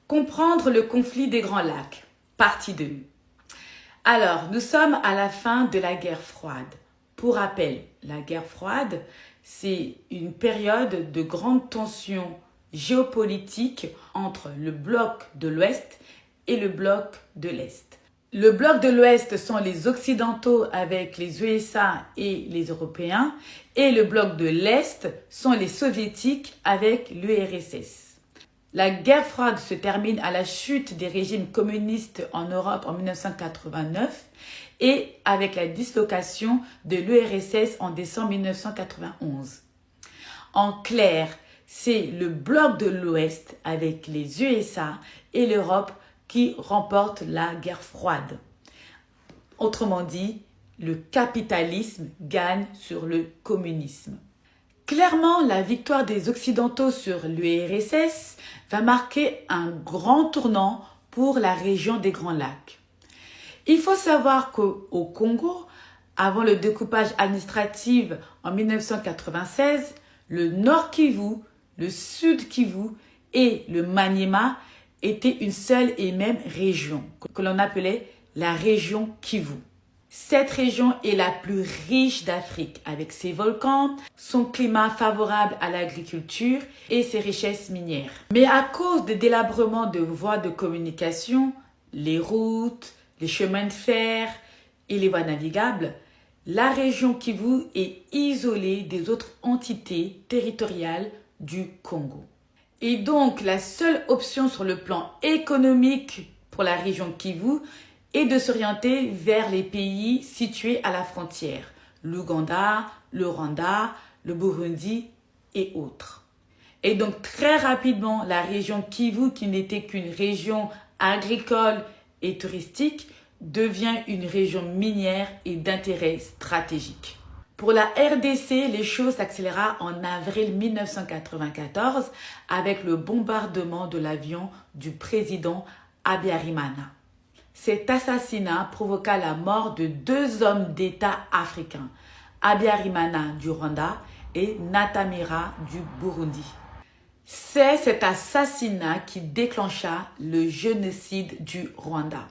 Comprendre le conflit des Grands Lacs, partie 2. Alors, nous sommes à la fin de la guerre froide. Pour rappel, la guerre froide, c'est une période de grande tension géopolitique entre le bloc de l'Ouest et le bloc de l'Est. Le bloc de l'Ouest sont les Occidentaux avec les USA et les Européens, et le bloc de l'Est sont les Soviétiques avec l'URSS. La guerre froide se termine à la chute des régimes communistes en Europe en 1989 et avec la dislocation de l'URSS en décembre 1991. En clair, c'est le bloc de l'Ouest avec les USA et l'Europe qui remporte la guerre froide. Autrement dit, le capitalisme gagne sur le communisme. Clairement, la victoire des Occidentaux sur l'URSS va marquer un grand tournant pour la région des Grands Lacs. Il faut savoir qu'au Congo, avant le découpage administratif en 1996, le Nord Kivu, le Sud Kivu et le Maniema étaient une seule et même région que l'on appelait la région Kivu. Cette région est la plus riche d'Afrique avec ses volcans, son climat favorable à l'agriculture et ses richesses minières. Mais à cause des délabrements de voies de communication, les routes, les chemins de fer et les voies navigables, la région Kivu est isolée des autres entités territoriales du Congo. Et donc la seule option sur le plan économique pour la région Kivu et de s'orienter vers les pays situés à la frontière, l'Ouganda, le Rwanda, le Burundi et autres. Et donc très rapidement, la région Kivu, qui n'était qu'une région agricole et touristique, devient une région minière et d'intérêt stratégique. Pour la RDC, les choses s'accélérèrent en avril 1994 avec le bombardement de l'avion du président Habyarimana. Cet assassinat provoqua la mort de 2 hommes d'État africains, Habyarimana du Rwanda et Ntaramira du Burundi. C'est cet assassinat qui déclencha le génocide du Rwanda.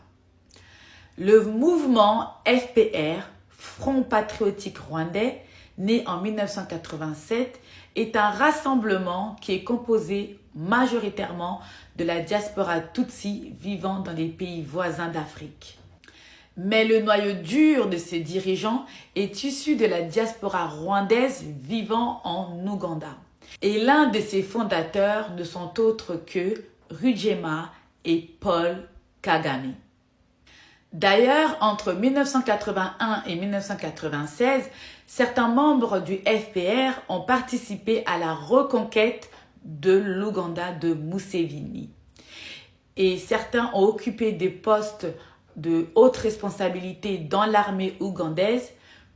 Le mouvement FPR, Front Patriotique Rwandais, né en 1987, est un rassemblement qui est composé majoritairement de la diaspora Tutsi vivant dans les pays voisins d'Afrique. Mais le noyau dur de ses dirigeants est issu de la diaspora rwandaise vivant en Ouganda. Et l'un de ses fondateurs ne sont autres que Rugema et Paul Kagame. D'ailleurs, entre 1981 et 1996, certains membres du FPR ont participé à la reconquête de l'Ouganda de Museveni. Et certains ont occupé des postes de haute responsabilité dans l'armée ougandaise,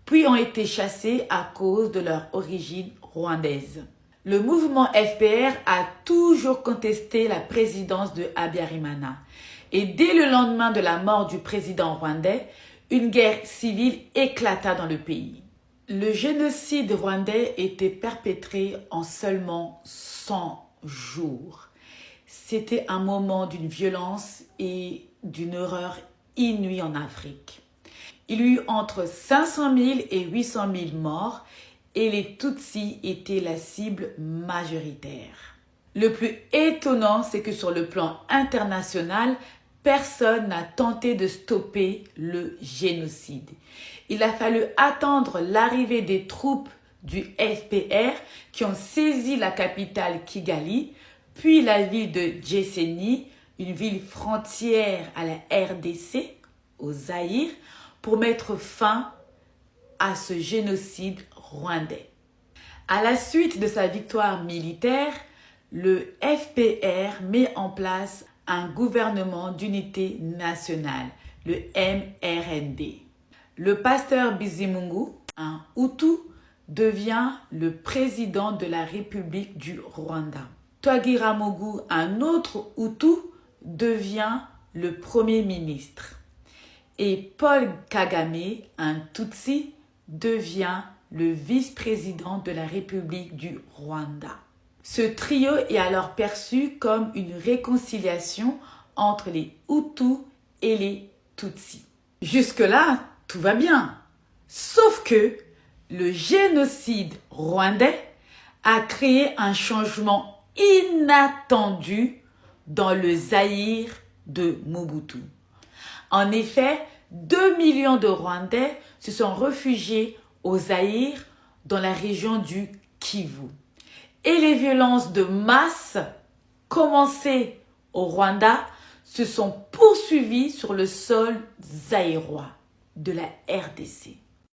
puis ont été chassés à cause de leur origine rwandaise. Le mouvement FPR a toujours contesté la présidence de Habyarimana. Et dès le lendemain de la mort du président rwandais, une guerre civile éclata dans le pays. Le génocide rwandais était perpétré en seulement 100 jours. C'était un moment d'une violence et d'une horreur inouïe en Afrique. Il y eut entre 500 000 et 800 000 morts et les Tutsis étaient la cible majoritaire. Le plus étonnant, c'est que sur le plan international, personne n'a tenté de stopper le génocide. Il a fallu attendre l'arrivée des troupes du FPR qui ont saisi la capitale Kigali, puis la ville de Djesseni, une ville frontière à la RDC, au Zaïre, pour mettre fin à ce génocide rwandais. À la suite de sa victoire militaire, le FPR met en place un gouvernement d'unité nationale, le MRND. Le pasteur Bizimungu, un Hutu, devient le président de la République du Rwanda. Twagiramungu, un autre Hutu, devient le premier ministre. Et Paul Kagame, un Tutsi, devient le vice-président de la République du Rwanda. Ce trio est alors perçu comme une réconciliation entre les Hutus et les Tutsis. Jusque-là, tout va bien. Sauf que le génocide rwandais a créé un changement inattendu dans le Zaïre de Mobutu. En effet, 2 millions de Rwandais se sont réfugiés au Zaïre dans la région du Kivu. Et les violences de masse commencées au Rwanda se sont poursuivies sur le sol zaïrois de la RDC.